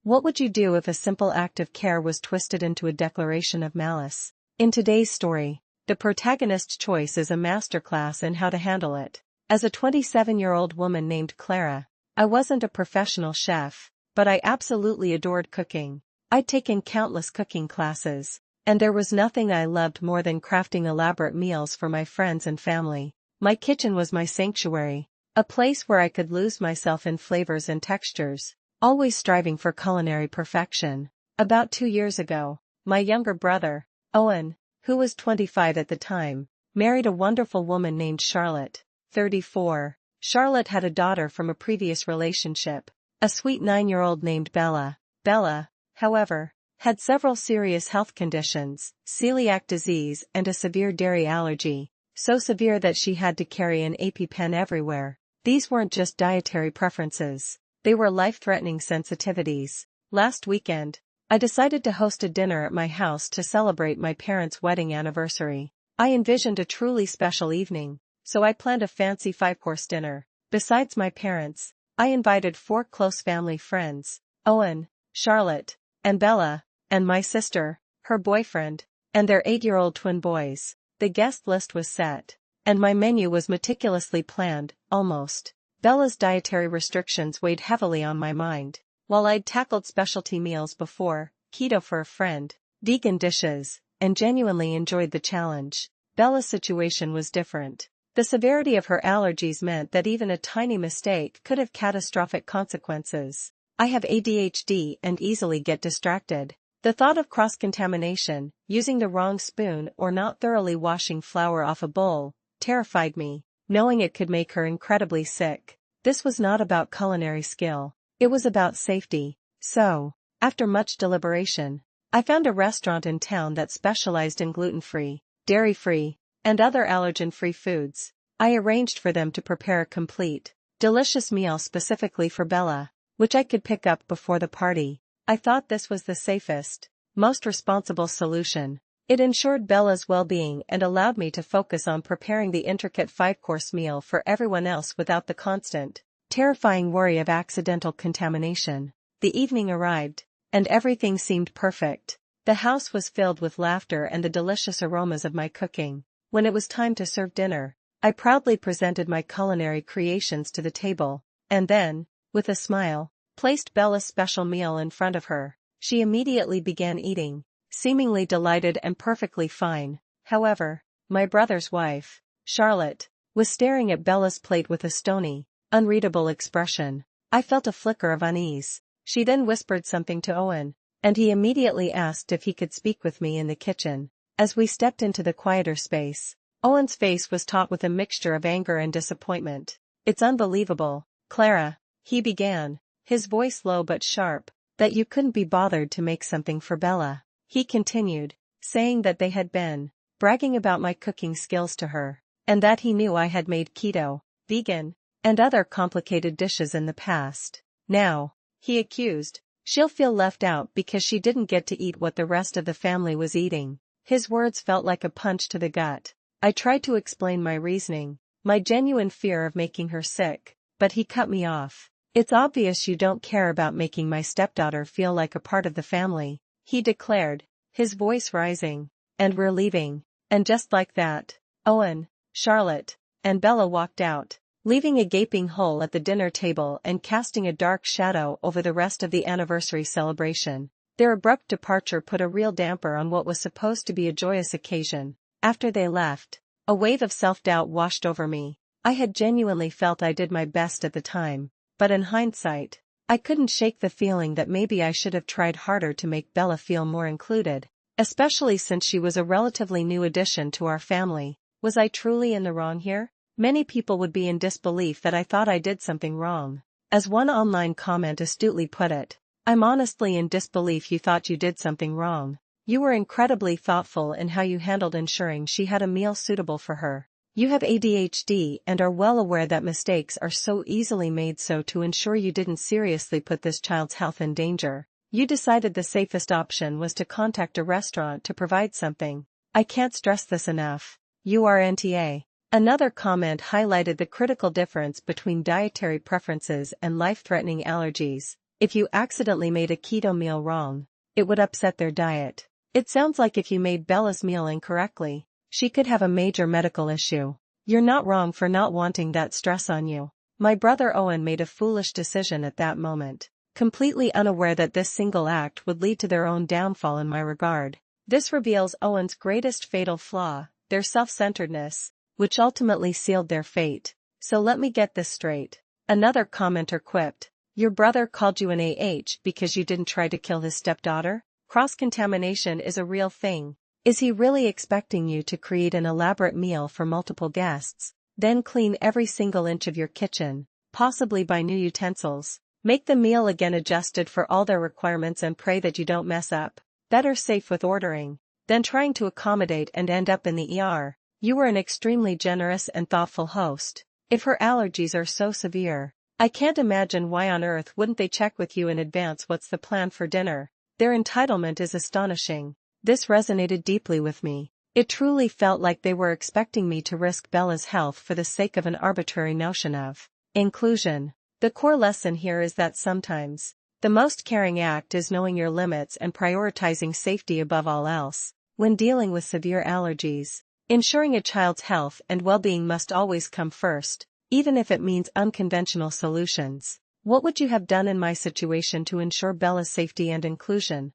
What would you do if a simple act of care was twisted into a declaration of malice? In today's story, the protagonist's choice is a masterclass in how to handle it. As a 27-year-old woman named Clara, I wasn't a professional chef, but I absolutely adored cooking. I'd taken countless cooking classes, and there was nothing I loved more than crafting elaborate meals for my friends and family. My kitchen was my sanctuary, a place where I could lose myself in flavors and textures, always striving for culinary perfection. About 2 years ago, my younger brother, Owen, who was 25 at the time, married a wonderful woman named Charlotte, 34. Charlotte had a daughter from a previous relationship, a sweet 9-year-old named Bella. Bella, however, had several serious health conditions, celiac disease and a severe dairy allergy, so severe that she had to carry an EpiPen everywhere. These weren't just dietary preferences, they were life-threatening sensitivities. Last weekend, I decided to host a dinner at my house to celebrate my parents' wedding anniversary. I envisioned a truly special evening, so I planned a fancy 5-course dinner. Besides my parents, I invited 4 close family friends, Owen, Charlotte, and Bella, and my sister, her boyfriend, and their 8-year-old twin boys. The guest list was set, and my menu was meticulously planned, almost. Bella's dietary restrictions weighed heavily on my mind. While I'd tackled specialty meals before, keto for a friend, vegan dishes, and genuinely enjoyed the challenge, Bella's situation was different. The severity of her allergies meant that even a tiny mistake could have catastrophic consequences. I have ADHD and easily get distracted. The thought of cross-contamination, using the wrong spoon or not thoroughly washing flour off a bowl, terrified me, knowing it could make her incredibly sick. This was not about culinary skill, it was about safety. So, after much deliberation, I found a restaurant in town that specialized in gluten-free, dairy-free, and other allergen-free foods. I arranged for them to prepare a complete, delicious meal specifically for Bella, which I could pick up before the party. I thought this was the safest, most responsible solution. It ensured Bella's well-being and allowed me to focus on preparing the intricate 5-course meal for everyone else without the constant, terrifying worry of accidental contamination. The evening arrived, and everything seemed perfect. The house was filled with laughter and the delicious aromas of my cooking. When it was time to serve dinner, I proudly presented my culinary creations to the table, and then, with a smile, placed Bella's special meal in front of her. She immediately began eating, seemingly delighted and perfectly fine. However, my brother's wife, Charlotte, was staring at Bella's plate with a stony, unreadable expression. I felt a flicker of unease. She then whispered something to Owen, and he immediately asked if he could speak with me in the kitchen. As we stepped into the quieter space, Owen's face was taut with a mixture of anger and disappointment. "It's unbelievable, Clara," he began, his voice low but sharp, "that you couldn't be bothered to make something for Bella." He continued, saying that they had been bragging about my cooking skills to her, and that he knew I had made keto, vegan, and other complicated dishes in the past. Now, he accused, she'll feel left out because she didn't get to eat what the rest of the family was eating. His words felt like a punch to the gut. I tried to explain my reasoning, my genuine fear of making her sick, but he cut me off. "It's obvious you don't care about making my stepdaughter feel like a part of the family," he declared, his voice rising. "And we're leaving." And just like that, Owen, Charlotte, and Bella walked out, leaving a gaping hole at the dinner table and casting a dark shadow over the rest of the anniversary celebration. Their abrupt departure put a real damper on what was supposed to be a joyous occasion. After they left, a wave of self-doubt washed over me. I had genuinely felt I did my best at the time, but in hindsight, I couldn't shake the feeling that maybe I should have tried harder to make Bella feel more included, especially since she was a relatively new addition to our family. Was I truly in the wrong here? Many people would be in disbelief that I thought I did something wrong. As one online comment astutely put it, "I'm honestly in disbelief you thought you did something wrong. You were incredibly thoughtful in how you handled ensuring she had a meal suitable for her. You have ADHD and are well aware that mistakes are so easily made, so to ensure you didn't seriously put this child's health in danger, you decided the safest option was to contact a restaurant to provide something. I can't stress this enough. You are NTA." Another comment highlighted the critical difference between dietary preferences and life-threatening allergies. If you accidentally made a keto meal wrong, it would upset their diet. It sounds like if you made Bella's meal incorrectly, she could have a major medical issue. You're not wrong for not wanting that stress on you. My brother Owen made a foolish decision at that moment, completely unaware that this single act would lead to their own downfall in my regard. This reveals Owen's greatest fatal flaw, their self-centeredness, which ultimately sealed their fate. So let me get this straight. Another commenter quipped, "Your brother called you an AH because you didn't try to kill his stepdaughter? Cross-contamination is a real thing. Is he really expecting you to create an elaborate meal for multiple guests, then clean every single inch of your kitchen, possibly buy new utensils, make the meal again adjusted for all their requirements and pray that you don't mess up? Better safe with ordering than trying to accommodate and end up in the ER. You were an extremely generous and thoughtful host. If her allergies are so severe, I can't imagine why on earth wouldn't they check with you in advance what's the plan for dinner. Their entitlement is astonishing." This resonated deeply with me. It truly felt like they were expecting me to risk Bella's health for the sake of an arbitrary notion of inclusion. The core lesson here is that sometimes, the most caring act is knowing your limits and prioritizing safety above all else. When dealing with severe allergies, ensuring a child's health and well-being must always come first, even if it means unconventional solutions. What would you have done in my situation to ensure Bella's safety and inclusion?